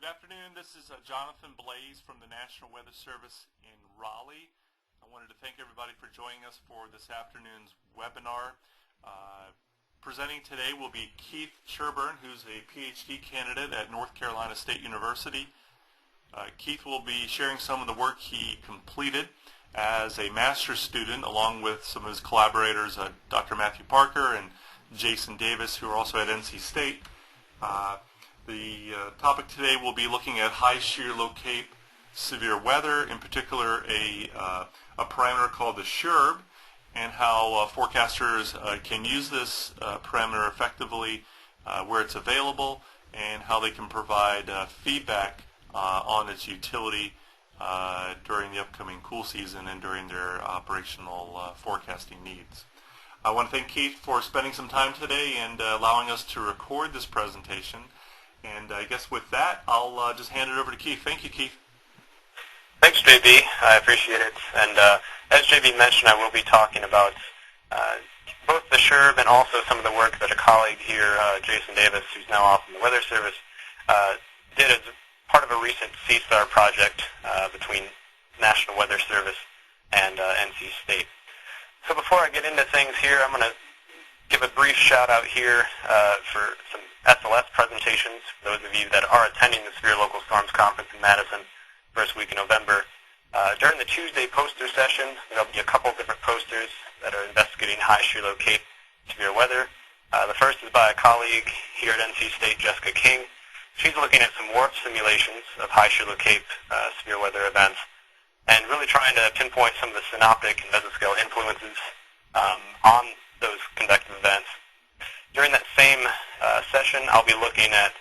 Good afternoon. This is Jonathan Blaze from the National Weather Service in Raleigh. I wanted to thank everybody for joining us for this afternoon's webinar. Presenting today will be Keith Sherburne, who's a PhD candidate at North Carolina State University. Keith will be sharing some of the work he completed as a master's student along with some of his collaborators, Dr. Matthew Parker and Jason Davis, who are also at NC State. The topic today will be looking at high shear, low cape, severe weather, in particular a parameter called the SHERB, and how forecasters can use this parameter effectively where it's available, and how they can provide feedback on its utility during the upcoming cool season and during their operational forecasting needs. I want to thank Keith for spending some time today and allowing us to record this presentation. And I guess with that, I'll just hand it over to Keith. Thank you, Keith. Thanks, JB. I appreciate it. And as JB mentioned, I will be talking about both the SHERB and also some of the work that a colleague here, Jason Davis, who's now off in the Weather Service, did as part of a recent CSAR project between National Weather Service and NC State. So before I get into things here, I'm going to give a brief shout out here for some SLS presentations for those of you that are attending the Severe Local Storms Conference in Madison first week in November. During the Tuesday poster session, there'll be a couple different posters that are investigating high shear, low cape, severe weather. The first is by a colleague here at NC State, Jessica King. She's looking at some WARF simulations of high shear, low cape, severe weather events, and really trying to pinpoint some of the synoptic and mesoscale influences on those convective events. During that same session, I'll be looking at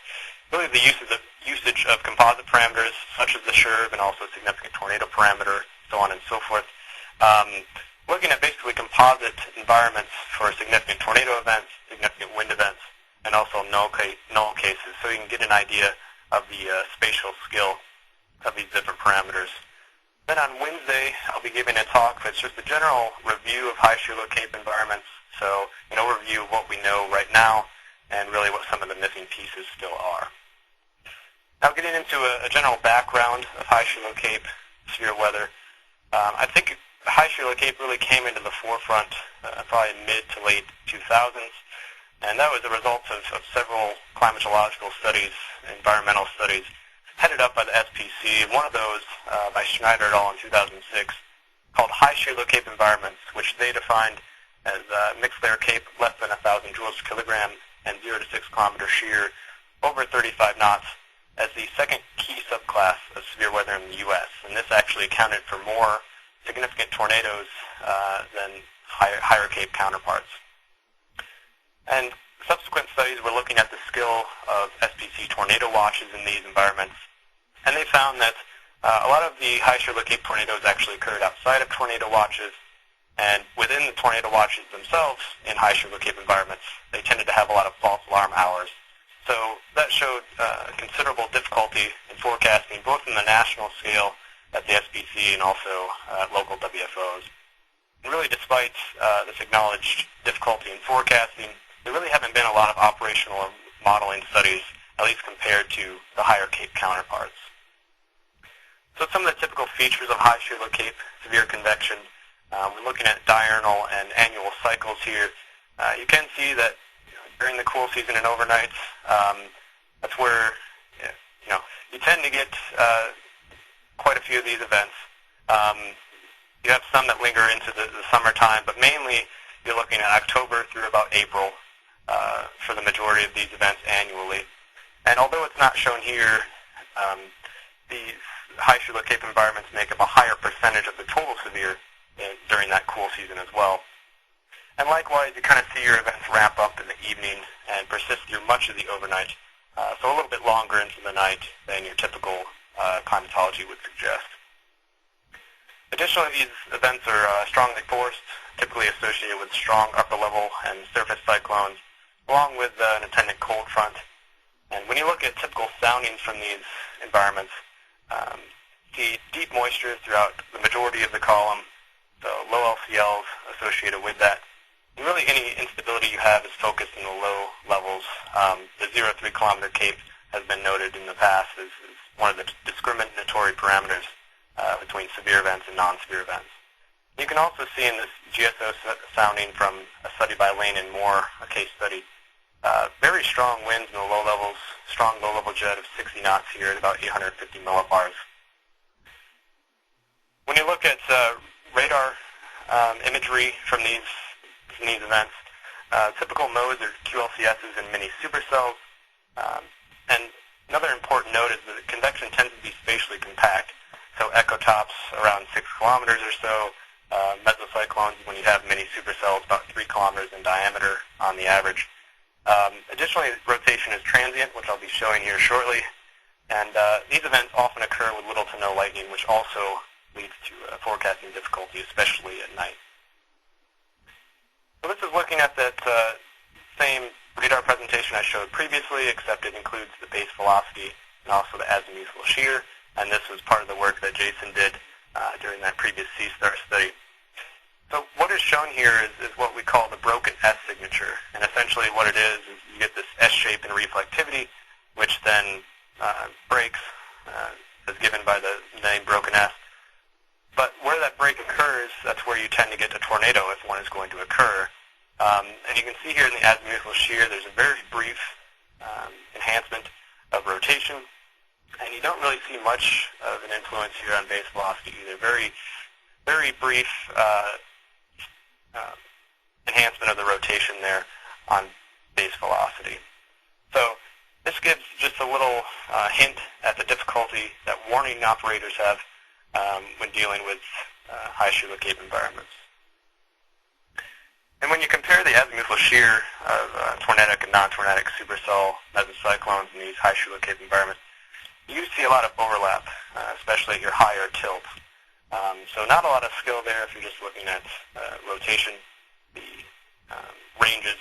really the usage of composite parameters such as the SHERB and also significant tornado parameter, so on and so forth. Looking at basically composite environments for significant tornado events, significant wind events, and also null cases, so you can get an idea of the spatial skill of these different parameters. Then on Wednesday, I'll be giving a talk that's just a general review of high shear, low cape environments, so an overview of what we know right now and really what some of the missing pieces still are. Now getting into a general background of high shear, low cape, severe weather, I think high shear, low cape really came into the forefront probably in mid to late 2000s, and that was a result of several climatological studies, environmental studies, headed up by the SPC, one of those by Schneider et al. In 2006, called high shear, low cape environments, which they defined as mixed layer cape less than 1,000 joules per kilogram and 0 to 6 kilometer shear over 35 knots as the second key subclass of severe weather in the U.S. And this actually accounted for more significant tornadoes than higher cape counterparts. And subsequent studies were looking at the skill of SPC tornado watches in these environments, and they found that a lot of the high shear, low cape tornadoes actually occurred outside of tornado watches, and within the tornado watches themselves in high shear, low cape environments, they tended to have a lot of false alarm hours. So that showed considerable difficulty in forecasting, both in the national scale at the SPC and also local WFOs. And really, despite this acknowledged difficulty in forecasting, there really haven't been a lot of operational modeling studies, at least compared to the higher cape counterparts. So some of the typical features of high shear, low cape, severe convection, we're looking at diurnal and annual cycles here. You can see that during the cool season and overnights, that's where you tend to get quite a few of these events. You have some that linger into the summertime, but mainly you're looking at October through about April for the majority of these events annually. And although it's not shown here, these high shear, low cape environments make up a higher percentage of the total severe during that cool season as well. And likewise, you kind of see your events ramp up in the evening and persist through much of the overnight, so a little bit longer into the night than your typical climatology would suggest. Additionally, these events are strongly forced, typically associated with strong upper level and surface cyclones, along with an attendant cold front. And when you look at typical soundings from these environments, see deep moisture throughout the majority of the column, so low LCLs associated with that. And really any instability you have is focused in the low levels. The 0 to 3 kilometer cape has been noted in the past as one of the discriminatory parameters between severe events and non-severe events. You can also see in this GSO sounding from a study by Lane and Moore, a case study, very strong winds in the low levels, strong low-level jet of 60 knots here at about 850 millibars. When you look at radar imagery from these events, typical modes are QLCSs and mini supercells. And another important note is that convection tends to be spatially compact. So ecotops around 6 kilometers or so, mesocyclones when you have mini supercells about 3 kilometers in diameter on the average. Additionally, rotation is transient, which I'll be showing here shortly. And these events often occur with little to no lightning, which also leads to forecasting difficulty, especially at night. So this is looking at that same radar presentation I showed previously, except it includes the base velocity and also the azimuthal shear. And this was part of the work that Jason did during that previous C-STAR study. So what is shown here is what we call the broken S signature. And essentially what it is you get this S shape in reflectivity, which then breaks, as given by the name broken S. But where that break occurs, that's where you tend to get a tornado if one is going to occur. And you can see here in the azimuthal shear, there's a very brief enhancement of rotation. And you don't really see much of an influence here on base velocity either. Very, very brief enhancement of the rotation there on base velocity. So this gives just a little hint at the difficulty that warning operators have when dealing with high Shear Cape environments. And when you compare the azimuthal shear of tornadic and non-tornadic supercell mesocyclones in these high Shear Cape environments, you see a lot of overlap, especially at your higher tilt. So not a lot of skill there if you're just looking at rotation. The ranges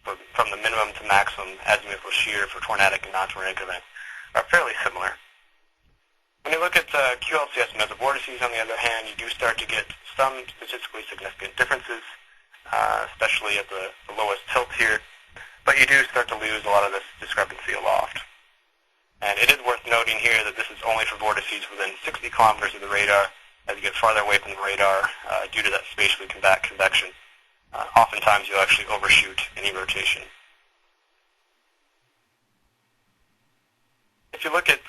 from the minimum to maximum azimuthal shear for tornadic and non-tornadic events are fairly similar. When you look at QLCS mesovortices, on the other hand, you do start to get some statistically significant differences, especially at the lowest tilt here, but you do start to lose a lot of this discrepancy aloft. And it is worth noting here that this is only for vortices within 60 kilometers of the radar. As you get farther away from the radar, due to that spatially compact convection, oftentimes you'll actually overshoot any rotation. If you look at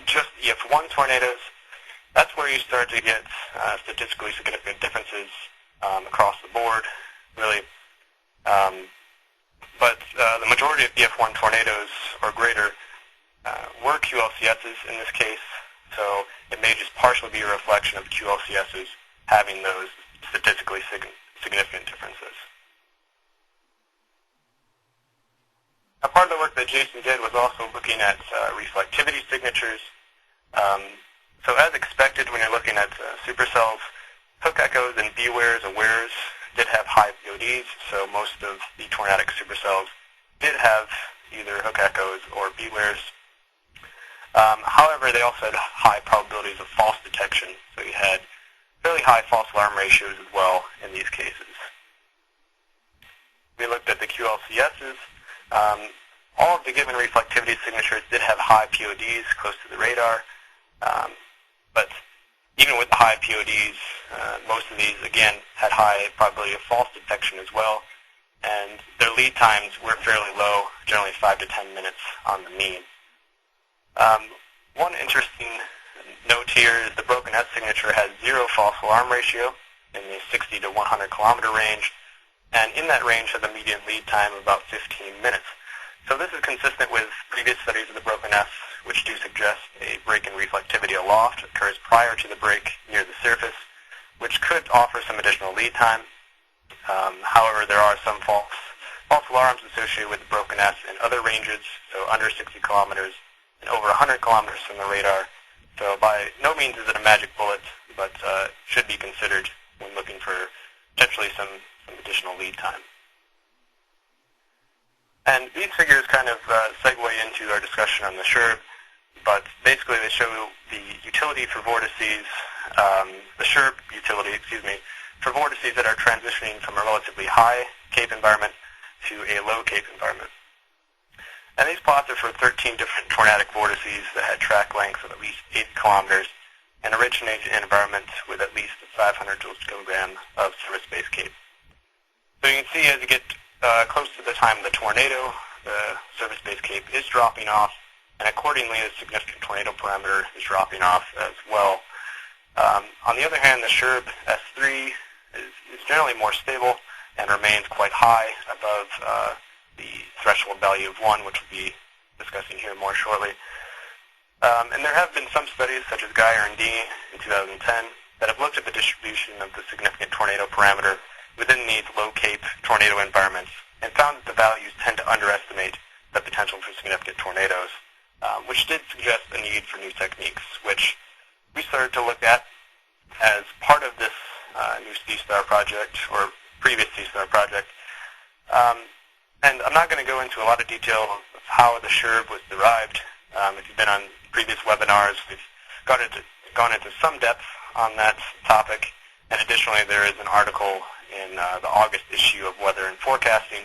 just EF1 tornadoes, that's where you start to get statistically significant differences across the board, really. But the majority of EF1 tornadoes or greater were QLCSs in this case, so it may just partially be a reflection of QLCSs having those statistically significant differences. A part of the work that Jason did was also looking at reflectivity signatures. So as expected when you're looking at supercells, hook echoes and B-wares or wares did have high PODs, so most of the tornadic supercells did have either hook echoes or B-wares. However, they also had high probabilities of false detection, so you had fairly high false alarm ratios as well in these cases. We looked at the QLCSs. All of the given reflectivity signatures did have high PODs close to the radar, but even with the high PODs, most of these, again, had high probability of false detection as well, and their lead times were fairly low, generally 5 to 10 minutes on the mean. One interesting note here is the broken S signature has 0 false alarm ratio in the 60 to 100 kilometer range, and in that range has a median lead time of about 15 minutes. So this is consistent with previous studies of the broken S, which do suggest a break in reflectivity aloft occurs prior to the break near the surface, which could offer some additional lead time. However, there are some false alarms associated with the broken S in other ranges, so under 60 kilometers and over 100 kilometers from the radar. So by no means is it a magic bullet, but should be considered when looking for potentially some additional lead time. And these figures kind of segue into our discussion on the SHERB, but basically they show the utility for vortices, the SHERB utility, for vortices that are transitioning from a relatively high CAPE environment to a low CAPE environment. And these plots are for 13 different tornadic vortices that had track lengths of at least 80 kilometers and originated in environments with at least 500 joules per kilogram of service-based CAPE. So you can see as you get close to the time of the tornado, the service-based CAPE is dropping off, and accordingly the significant tornado parameter is dropping off as well. On the other hand, the SHERB S3 is generally more stable and remains quite high above the threshold value of 1, which we'll be discussing here more shortly. And there have been some studies, such as Geyer and Dean in 2010, that have looked at the distribution of the significant tornado parameter within these low CAPE tornado environments and found that the values tend to underestimate the potential for significant tornadoes, which did suggest a need for new techniques, which we started to look at as part of this new C-STAR project, or previous C-STAR project. And I'm not going to go into a lot of detail of how the SHERB was derived. If you've been on previous webinars, we've gone into some depth on that topic. And additionally, there is an article in the August issue of Weather and Forecasting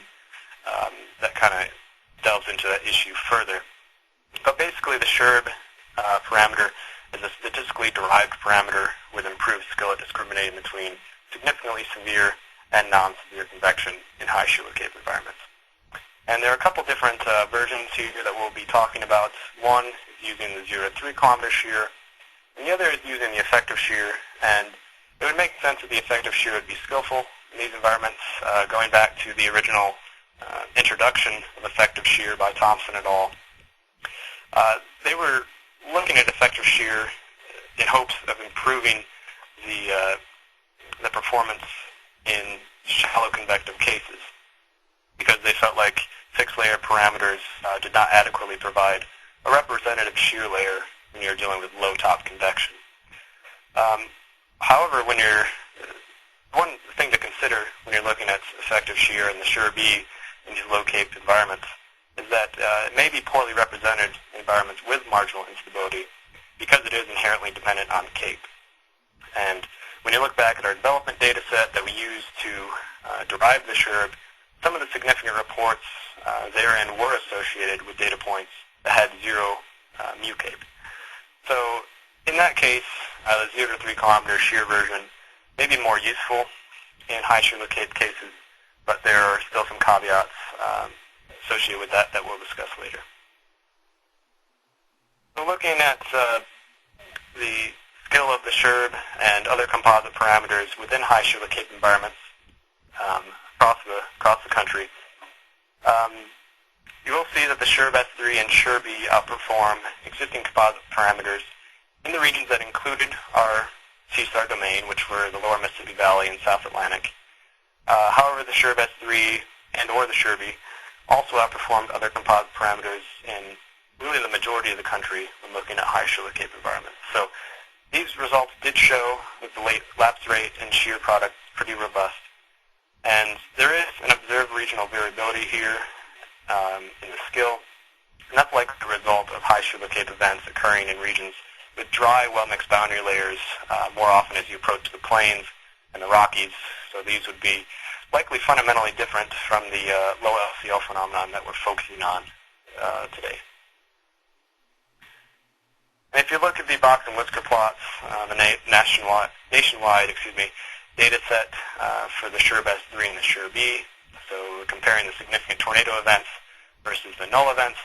that kind of delves into that issue further. But basically, the SHERB parameter is a statistically derived parameter with improved skill at discriminating between significantly severe and non-severe convection in high Shear CAPE environments. And there are a couple different versions here that we'll be talking about. One is using the 0 to 3 kilometer shear, and the other is using the effective shear. And it would make sense that the effective shear would be skillful in these environments, going back to the original introduction of effective shear by Thompson et al. They were looking at effective shear in hopes of improving the performance in shallow convective cases, because they felt like fixed-layer parameters did not adequately provide a representative shear layer when you're dealing with low-top convection. However, one thing to consider when you're looking at effective shear and the SHERB in these low CAPE environments is that it may be poorly represented in environments with marginal instability because it is inherently dependent on CAPE. And when you look back at our development data set that we used to derive the SHERB, some of the significant reports therein were associated with data points that had 0 mu CAPE. So in that case, the 0 to 3 kilometer shear version may be more useful in high Shear CAPE cases, but there are still some caveats associated with that we'll discuss later. So looking at the skill of the SHERB and other composite parameters within high Shear CAPE environments across the country, you will see that the SHERB S3 and SHERB outperform existing composite parameters in the regions that included our C-STAR domain, which were the lower Mississippi Valley and South Atlantic. However, the SHERB S3 and/or the SHERB also outperformed other composite parameters in really the majority of the country when looking at high Shear CAPE environments. So these results did show that the lapse rate and shear product is pretty robust. And there is an observed regional variability here in the skill, and that's likely a result of high Shear CAPE events occurring in regions with dry, well-mixed boundary layers more often as you approach the plains and the Rockies. So these would be likely fundamentally different from the low LCL phenomenon that we're focusing on today. And if you look at the box and whisker plots, the nationwide data set for the SHERB S3 and the SHERB, so comparing the significant tornado events versus the null events,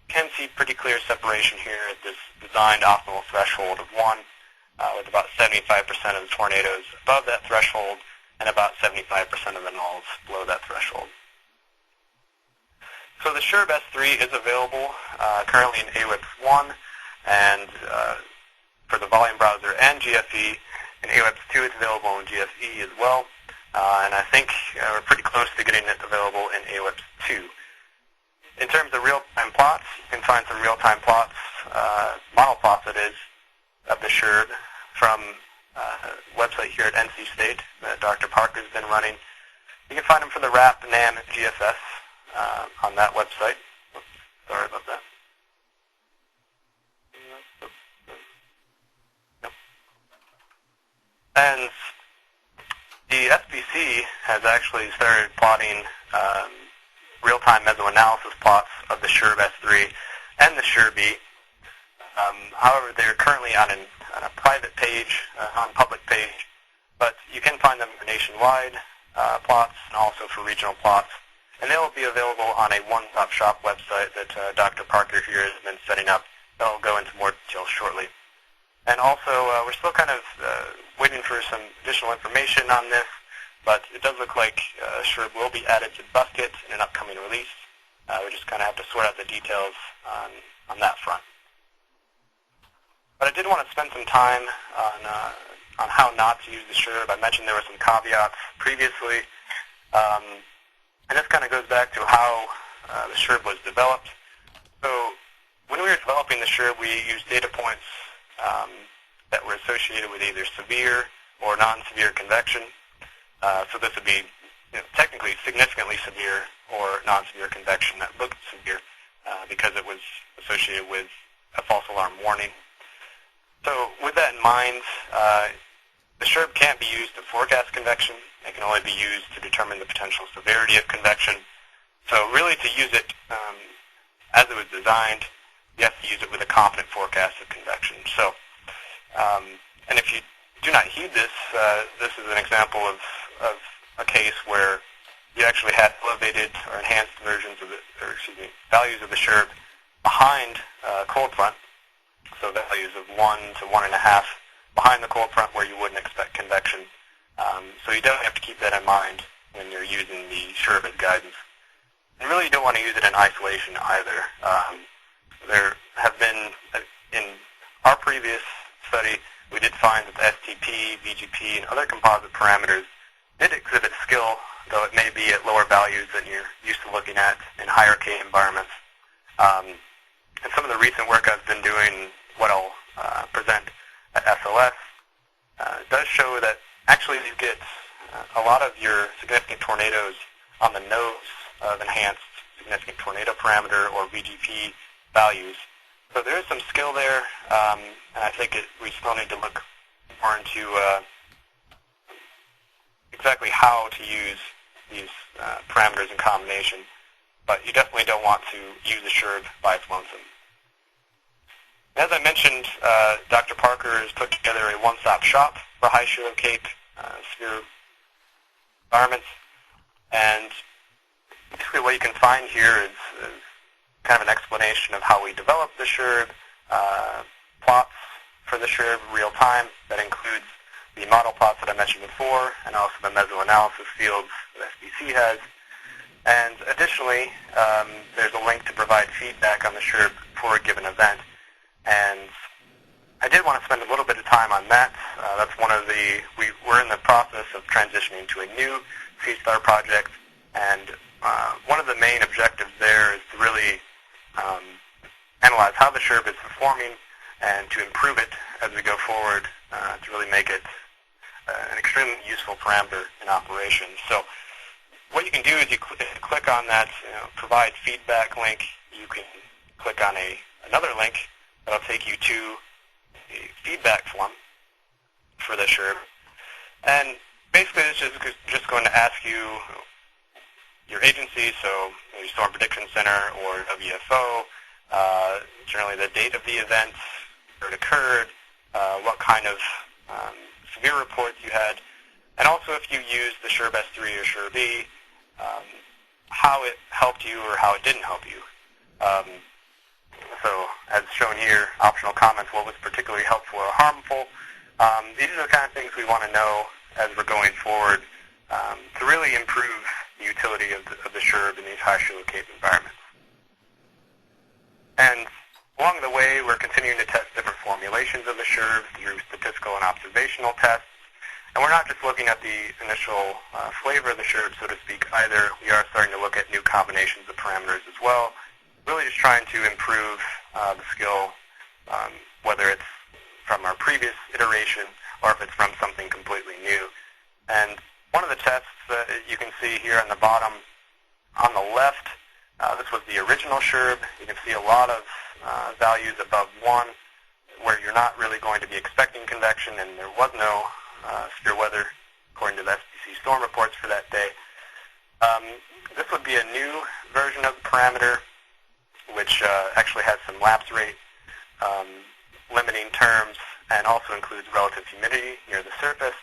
you can see pretty clear separation here at this designed optimal threshold of 1, with about 75% of the tornadoes above that threshold and about 75% of the nulls below that threshold. So the SHERB S3 is available currently in AWIPS 1 and for the volume browser and GFE. In AWIPS 2 it's available in GFE as well, and I think we're pretty close to getting it available in AWIPS 2. In terms of real-time plots, you can find some real-time plots, model plots that is, of the SHERB from a website here at NC State that Dr. Parker's been running. You can find them for the RAP, NAM, and GFS on that website. Oops, sorry about that. And the SBC has actually started plotting real-time mesoanalysis plots of the SHERB S3 and the SHERB. However, they're currently on a private page, non-public page, but you can find them for nationwide plots and also for regional plots. And they will be available on a one-stop shop website that Dr. Parker here has been setting up. I'll go into more detail shortly. And also, we're still kind of waiting for some additional information on this, but it does look like SHERB will be added to Bucket in an upcoming release. We just kind of have to sort out the details on that front. But I did want to spend some time on how not to use the SHERB. I mentioned there were some caveats previously, and this kind of goes back to how the SHERB was developed. So when we were developing the SHERB, we used data points that were associated with either severe or non-severe convection. So this would be technically significantly severe or non-severe convection that looked severe because it was associated with a false alarm warning. So with that in mind, the SHERB can't be used to forecast convection. It can only be used to determine the potential severity of convection. So really to use it as it was designed, you have to use it with a confident forecast of convection. So, and if you do not heed this, this is an example of a case where you actually had elevated or enhanced versions of values of the SHERB behind cold front. So values of 1 to 1.5 behind the cold front where you wouldn't expect convection. So you definitely have to keep that in mind when you're using the SHERB as guidance. And really you don't want to use it in isolation either. There have been, in our previous study, we did find that the STP, VGP, and other composite parameters did exhibit skill, though it may be at lower values than you're used to looking at in higher K environments. And some of the recent work I've been doing, what I'll present at SLS, does show that actually you get a lot of your significant tornadoes on the nose of enhanced significant tornado parameter or VGP values. So there is some skill there, and I think we still need to look more into exactly how to use these parameters in combination. But you definitely don't want to use the SHERB by its lonesome. As I mentioned, Dr. Parker has put together a one-stop shop for high shear low cape severe environments, and basically what you can find here is kind of an explanation of how we developed the SHERB, plots for the SHERB real time. That includes the model plots that I mentioned before, and also the mesoanalysis fields that SBC has. And additionally, there's a link to provide feedback on the SHERB for a given event. And I did want to spend a little bit of time on that. That's one of we're in the process of transitioning to a new C-STAR project, and one of the main objectives there is to really analyze how the SHERB is performing and to improve it as we go forward to really make it an extremely useful parameter in operation. So what you can do is you click on that provide feedback link. You can click on another link that'll take you to a feedback form for the SHERB. And basically it's just going to ask you your agency, so maybe Storm Prediction Center or WFO, generally the date of the event, where it occurred, what kind of severe reports you had, and also if you used the SHERB S3 or SHERB, how it helped you or how it didn't help you. So as shown here, optional comments, what was particularly helpful or harmful. These are the kind of things we want to know as we're going forward to really improve the utility of the SHERB in these high shear low cape environments. And along the way, we're continuing to test different formulations of the SHERB through statistical and observational tests. And we're not just looking at the initial flavor of the SHERB, so to speak, either. We are starting to look at new combinations of parameters as well, really just trying to improve the skill, whether it's from our previous iteration or if it's from something completely new. And one of the tests that you can see here on the bottom on the left, this was the original SHERB. You can see a lot of values above 1 where you're not really going to be expecting convection, and there was no severe weather according to the SBC storm reports for that day. This would be a new version of the parameter, which actually has some lapse rate limiting terms and also includes relative humidity near the surface.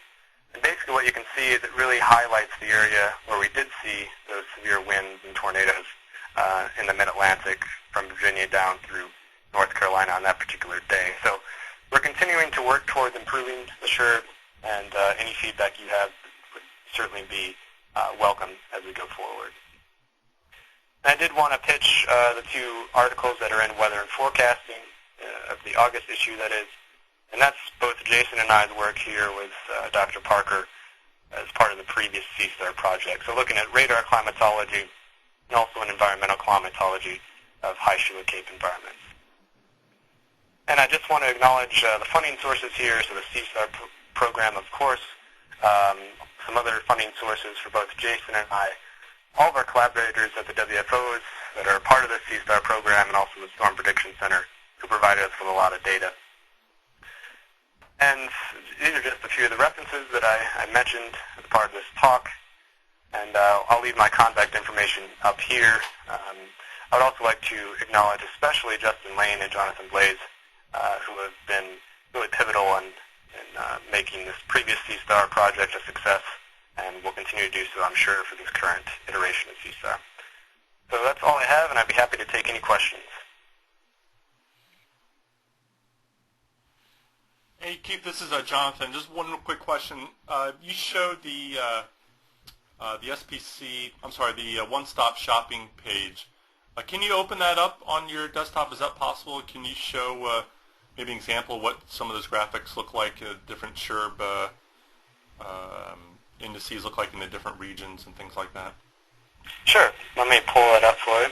And basically what you can see is it really highlights the area where we did see those severe winds and tornadoes in the mid-Atlantic from Virginia down through North Carolina on that particular day. So we're continuing to work towards improving the SHERB, and any feedback you have would certainly be welcome as we go forward. And I did want to pitch the two articles that are in Weather and Forecasting of the August issue, that is, and that's both Jason and I's work here with Dr. Parker as part of the previous CSTAR project. So looking at radar climatology and also an environmental climatology of high Shear Cape environments. And I just want to acknowledge the funding sources here, so the CSTAR program, of course, some other funding sources for both Jason and I, all of our collaborators at the WFOs that are part of the CSTAR program, and also the Storm Prediction Center, who provided us with a lot of data. And these are just a few of the references that I mentioned as part of this talk, and I'll leave my contact information up here. I would also like to acknowledge especially Justin Lane and Jonathan Blaze, who have been really pivotal in making this previous CSTAR project a success, and will continue to do so, I'm sure, for this current iteration of CSTAR. So that's all I have, and I'd be happy to take any questions. Hey, Keith, this is Jonathan. Just one quick question. You showed the SPC, the one-stop shopping page. Can you open that up on your desktop? Is that possible? Can you show maybe an example of what some of those graphics look like, different SHERB indices look like in the different regions and things like that? Sure. Let me pull it up for you.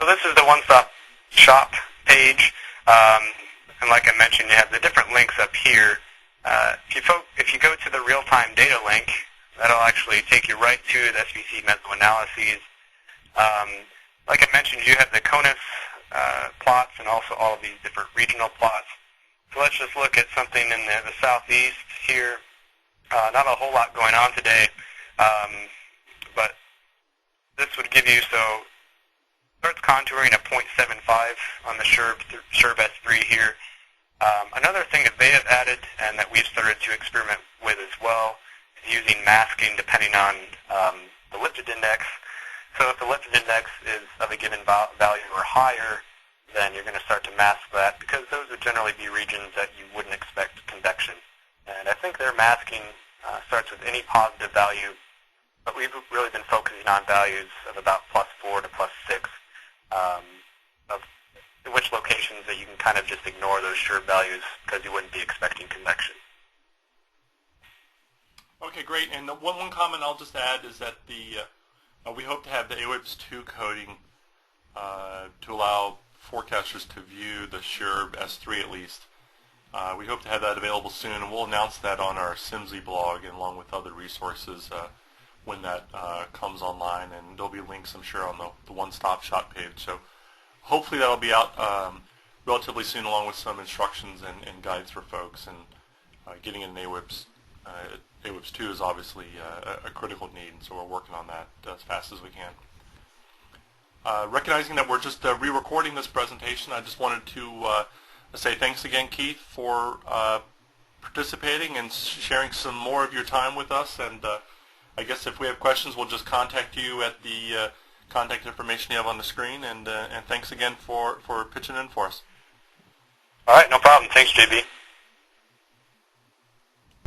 So this is the one-stop shop page, and like I mentioned, you have the different links up here. If you go to the real-time data link, that'll actually take you right to the SPC mesoanalyses. Like I mentioned, you have the CONUS plots and also all of these different regional plots. So let's just look at something in the southeast here. Not a whole lot going on today, but this would give you, so starts contouring at 0.75 on the SHERB S3 here. Another thing that they have added and that we've started to experiment with as well is using masking depending on the lifted index. So if the lifted index is of a given value or higher, then you're going to start to mask that, because those would generally be regions that you wouldn't expect convection. And I think their masking starts with any positive value, but we've really been focusing on values of about +4 to +6, of which locations that you can kind of just ignore those SHERB values because you wouldn't be expecting convection. Okay, great. And one comment I'll just add is that we hope to have the AWIPS 2 coding to allow forecasters to view the SHERB S3 at least. We hope to have that available soon, and we'll announce that on our SIMSI blog and along with other resources when that comes online, and there'll be links, I'm sure, on the one-stop shop page. So hopefully that'll be out relatively soon, along with some instructions and guides for folks, and getting in AWIPS. AWIPS 2 is obviously a critical need, and so we're working on that as fast as we can. Recognizing that we're just re-recording this presentation, I just wanted to say thanks again, Keith, for participating and sharing some more of your time with us. And I guess if we have questions, we'll just contact you at the contact information you have on the screen. And thanks again for pitching in for us. All right, no problem. Thanks, JB.